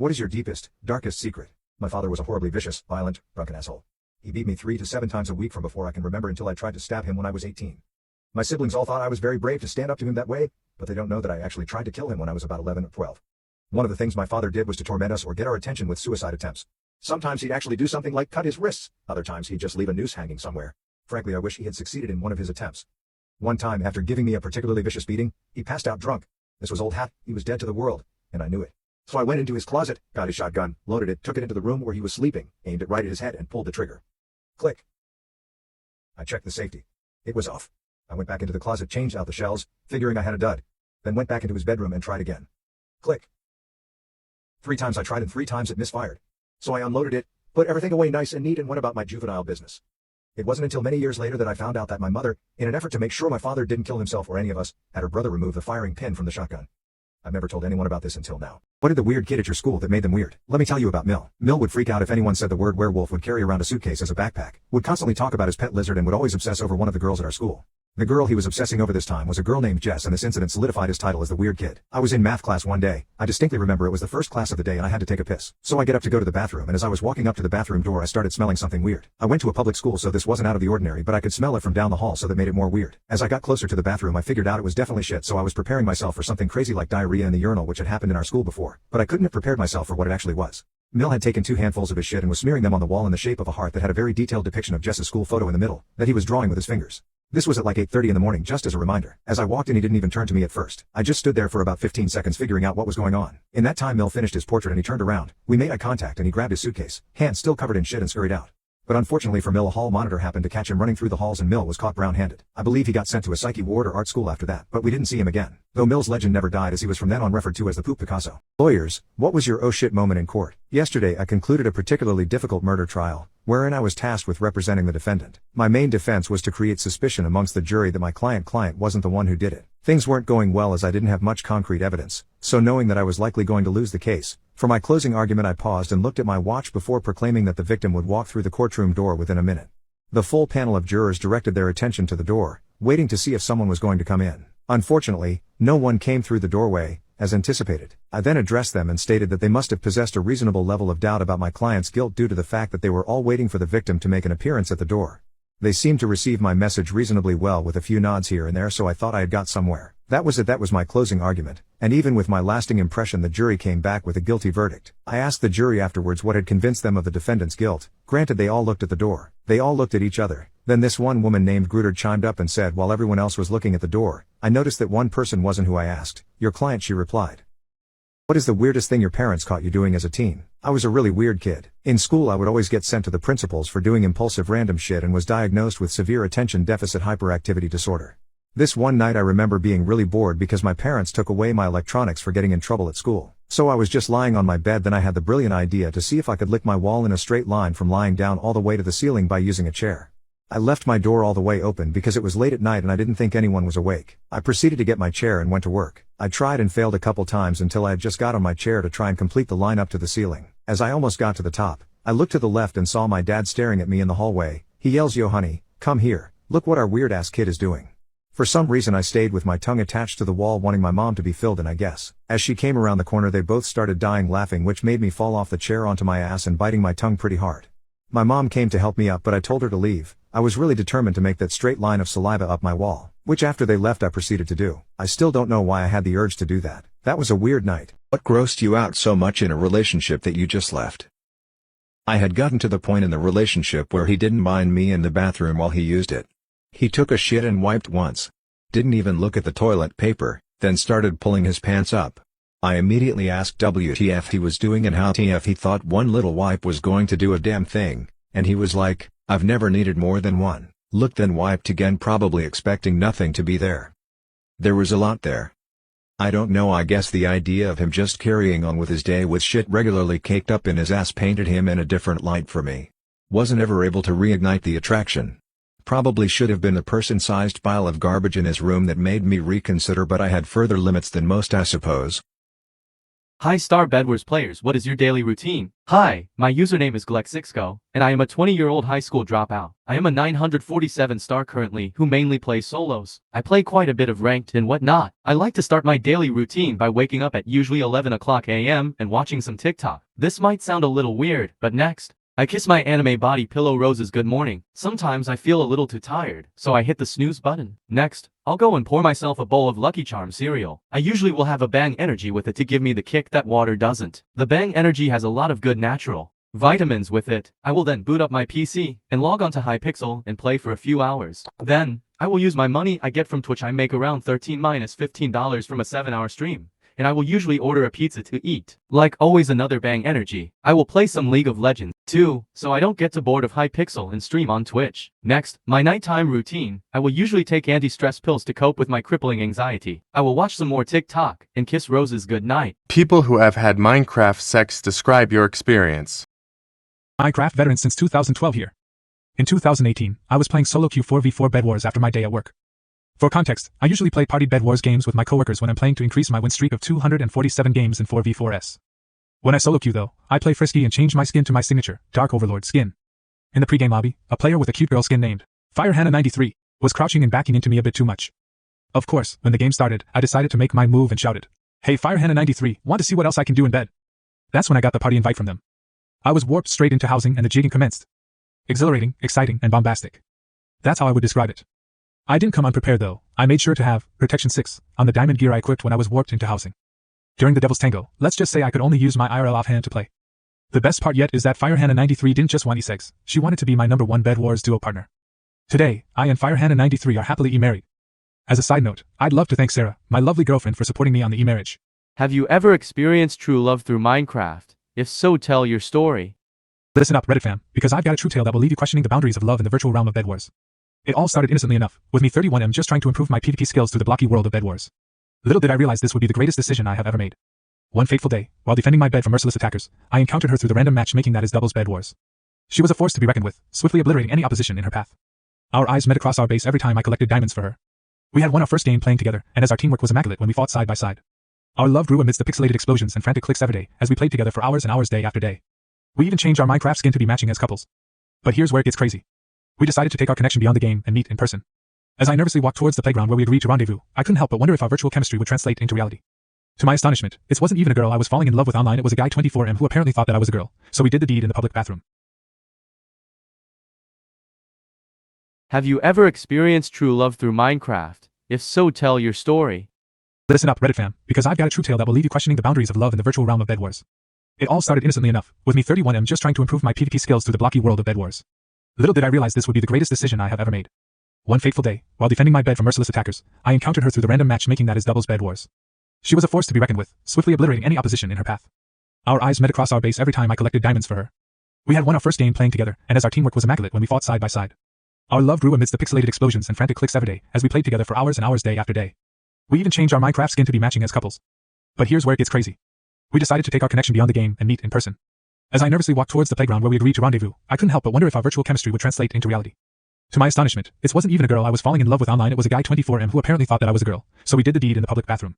What is your deepest, darkest secret? My father was a horribly vicious, violent, drunken asshole. He beat me 3 to 7 times a week from before I can remember until I tried to stab him when I was 18. My siblings all thought I was very brave to stand up to him that way, but they don't know that I actually tried to kill him when I was about 11 or 12. One of the things my father did was to torment us or get our attention with suicide attempts. Sometimes he'd actually do something like cut his wrists, other times he'd just leave a noose hanging somewhere. Frankly, I wish he had succeeded in one of his attempts. One time, after giving me a particularly vicious beating, he passed out drunk. This was old hat, he was dead to the world, and I knew it. So I went into his closet, got his shotgun, loaded it, took it into the room where he was sleeping, aimed it right at his head and pulled the trigger. Click. I checked the safety. It was off. I went back into the closet, changed out the shells, figuring I had a dud. Then went back into his bedroom and tried again. Click. 3 times I tried and 3 times it misfired. So I unloaded it, put everything away nice and neat and went about my juvenile business. It wasn't until many years later that I found out that my mother, in an effort to make sure my father didn't kill himself or any of us, had her brother remove the firing pin from the shotgun. I've never told anyone about this until now. What did the weird kid at your school that made them weird? Let me tell you about Mill. Mill would freak out if anyone said the word werewolf, would carry around a suitcase as a backpack, would constantly talk about his pet lizard and would always obsess over one of the girls at our school. The girl he was obsessing over this time was a girl named Jess, and this incident solidified his title as the weird kid. I was in math class one day. I distinctly remember it was the first class of the day and I had to take a piss. So I get up to go to the bathroom, and as I was walking up to the bathroom door I started smelling something weird. I went to a public school, so this wasn't out of the ordinary, but I could smell it from down the hall, so that made it more weird. As I got closer to the bathroom I figured out it was definitely shit, so I was preparing myself for something crazy like diarrhea in the urinal, which had happened in our school before, but I couldn't have prepared myself for what it actually was. Mill had taken 2 handfuls of his shit and was smearing them on the wall in the shape of a heart that had a very detailed depiction of Jess's school photo in the middle, that he was drawing with his fingers. This was at like 8:30 in the morning, just as a reminder. As I walked in he didn't even turn to me at first. I just stood there for about 15 seconds figuring out what was going on. In that time Mill finished his portrait and he turned around. We made eye contact and he grabbed his suitcase, hands still covered in shit, and scurried out. But unfortunately for Mill, a hall monitor happened to catch him running through the halls and Mill was caught brown-handed. I believe he got sent to a psyche ward or art school after that, but we didn't see him again. Though Mill's legend never died, as he was from then on referred to as the Poop Picasso. Lawyers, what was your oh shit moment in court? Yesterday I concluded a particularly difficult murder trial, wherein I was tasked with representing the defendant. My main defense was to create suspicion amongst the jury that my client wasn't the one who did it. Things weren't going well as I didn't have much concrete evidence, so knowing that I was likely going to lose the case, for my closing argument I paused and looked at my watch before proclaiming that the victim would walk through the courtroom door within a minute. The full panel of jurors directed their attention to the door, waiting to see if someone was going to come in. Unfortunately, no one came through the doorway, as anticipated. I then addressed them and stated that they must have possessed a reasonable level of doubt about my client's guilt due to the fact that they were all waiting for the victim to make an appearance at the door. They seemed to receive my message reasonably well with a few nods here and there, so I thought I had got somewhere. That was it. That was my closing argument, and even with my lasting impression the jury came back with a guilty verdict. I asked the jury afterwards what had convinced them of the defendant's guilt. Granted, they all looked at the door. They all looked at each other. Then this one woman named Gruder chimed up and said while everyone else was looking at the door, "I noticed that one person wasn't who I asked." "Your client," she replied. "What is the weirdest thing your parents caught you doing as a teen?" I was a really weird kid. In school I would always get sent to the principals for doing impulsive random shit and was diagnosed with severe attention deficit hyperactivity disorder. This one night I remember being really bored because my parents took away my electronics for getting in trouble at school. So I was just lying on my bed, then I had the brilliant idea to see if I could lick my wall in a straight line from lying down all the way to the ceiling by using a chair. I left my door all the way open because it was late at night and I didn't think anyone was awake. I proceeded to get my chair and went to work. I tried and failed a couple times until I had just got on my chair to try and complete the line up to the ceiling. As I almost got to the top, I looked to the left and saw my dad staring at me in the hallway. He yells, "Yo honey, come here, look what our weird ass kid is doing." For some reason I stayed with my tongue attached to the wall wanting my mom to be filled in, I guess. As she came around the corner they both started dying laughing, which made me fall off the chair onto my ass and biting my tongue pretty hard. My mom came to help me up but I told her to leave. I was really determined to make that straight line of saliva up my wall, which after they left I proceeded to do. I still don't know why I had the urge to do that. That was a weird night. What grossed you out so much in a relationship that you just left? I had gotten to the point in the relationship where he didn't mind me in the bathroom while he used it. He took a shit and wiped once. Didn't even look at the toilet paper, then started pulling his pants up. I immediately asked WTF he was doing and how TF he thought one little wipe was going to do a damn thing, and he was like, "I've never needed more than one." Looked then wiped again, probably expecting nothing to be there. There was a lot there. I don't know, I guess the idea of him just carrying on with his day with shit regularly caked up in his ass painted him in a different light for me. Wasn't ever able to reignite the attraction. Probably should have been a person-sized pile of garbage in his room that made me reconsider, but I had further limits than most, I suppose. Hi Star Bedwars players, what is your daily routine? Hi, my username is Glexixco, and I am a 20-year-old high school dropout. I am a 947 star currently who mainly plays solos. I play quite a bit of ranked and whatnot. I like to start my daily routine by waking up at usually 11 o'clock AM and watching some TikTok. This might sound a little weird, but next, I kiss my anime body pillow roses good morning. Sometimes I feel a little too tired, so I hit the snooze button. Next, I'll go and pour myself a bowl of Lucky Charms cereal. I usually will have a Bang Energy with it to give me the kick that water doesn't. The Bang Energy has a lot of good natural vitamins with it. I will then boot up my PC and log on to Hypixel and play for a few hours. Then, I will use my money I get from Twitch. I make around $13–15 from a 7-hour stream. And I will usually order a pizza to eat. Like always another Bang Energy. I will play some League of Legends, too, so I don't get too bored of Hypixel and stream on Twitch. Next, my nighttime routine. I will usually take anti-stress pills to cope with my crippling anxiety. I will watch some more TikTok and kiss roses good night. People who have had Minecraft sex describe your experience. Minecraft veteran since 2012 here. In 2018, I was playing solo queue 4v4 Bed Wars after my day at work. For context, I usually play party Bed Wars games with my coworkers when I'm playing to increase my win streak of 247 games in 4v4s. When I solo queue though, I play frisky and change my skin to my signature, Dark Overlord skin. In the pregame lobby, a player with a cute girl skin named FireHannah93 was crouching and backing into me a bit too much. Of course, when the game started, I decided to make my move and shouted, "Hey FireHannah93, want to see what else I can do in bed?" That's when I got the party invite from them. I was warped straight into housing and the jigging commenced. Exhilarating, exciting, and bombastic. That's how I would describe it. I didn't come unprepared though. I made sure to have Protection 6 on the diamond gear I equipped when I was warped into housing. During the Devil's Tango, let's just say I could only use my IRL offhand to play. The best part yet is that FireHannah93 didn't just want East eggs, she wanted to be my #1 Bed Wars duo partner. Today, I and FireHannah93 are happily e-married. As a side note, I'd love to thank Sarah, my lovely girlfriend, for supporting me on the e-marriage. Have you ever experienced true love through Minecraft? If so, tell your story. Listen up, Reddit fam, because I've got a true tale that will leave you questioning the boundaries of love in the virtual realm of Bed Wars. It all started innocently enough, with me 31M just trying to improve my PvP skills through the blocky world of Bed Wars. Little did I realize this would be the greatest decision I have ever made. One fateful day, while defending my bed from merciless attackers, I encountered her through the random matchmaking that is doubles Bed Wars. She was a force to be reckoned with, swiftly obliterating any opposition in her path. Our eyes met across our base every time I collected diamonds for her. We had won our first game playing together, and as our teamwork was immaculate when we fought side by side. Our love grew amidst the pixelated explosions and frantic clicks every day, as we played together for hours and hours day after day. We even changed our Minecraft skin to be matching as couples. But here's where it gets crazy. We decided to take our connection beyond the game and meet in person. As I nervously walked towards the playground where we agreed to rendezvous, I couldn't help but wonder if our virtual chemistry would translate into reality. To my astonishment, it wasn't even a girl I was falling in love with online, it was a guy 24M who apparently thought that I was a girl, so we did the deed in the public bathroom. Have you ever experienced true love through Minecraft? If so, tell your story. Listen up, Reddit fam, because I've got a true tale that will leave you questioning the boundaries of love in the virtual realm of Bed Wars. It all started innocently enough, with me 31M just trying to improve my PvP skills through the blocky world of Bed Wars. Little did I realize this would be the greatest decision I have ever made. One fateful day, while defending my bed from merciless attackers, I encountered her through the random matchmaking that is doubles Bed Wars. She was a force to be reckoned with, swiftly obliterating any opposition in her path. Our eyes met across our base every time I collected diamonds for her. We had won our first game playing together, and as our teamwork was immaculate when we fought side by side. Our love grew amidst the pixelated explosions and frantic clicks every day, as we played together for hours and hours day after day. We even changed our Minecraft skin to be matching as couples. But here's where it gets crazy. We decided to take our connection beyond the game and meet in person. As I nervously walked towards the playground where we agreed to rendezvous, I couldn't help but wonder if our virtual chemistry would translate into reality. To my astonishment, it wasn't even a girl I was falling in love with online, it was a guy 24M who apparently thought that I was a girl, so we did the deed in the public bathroom.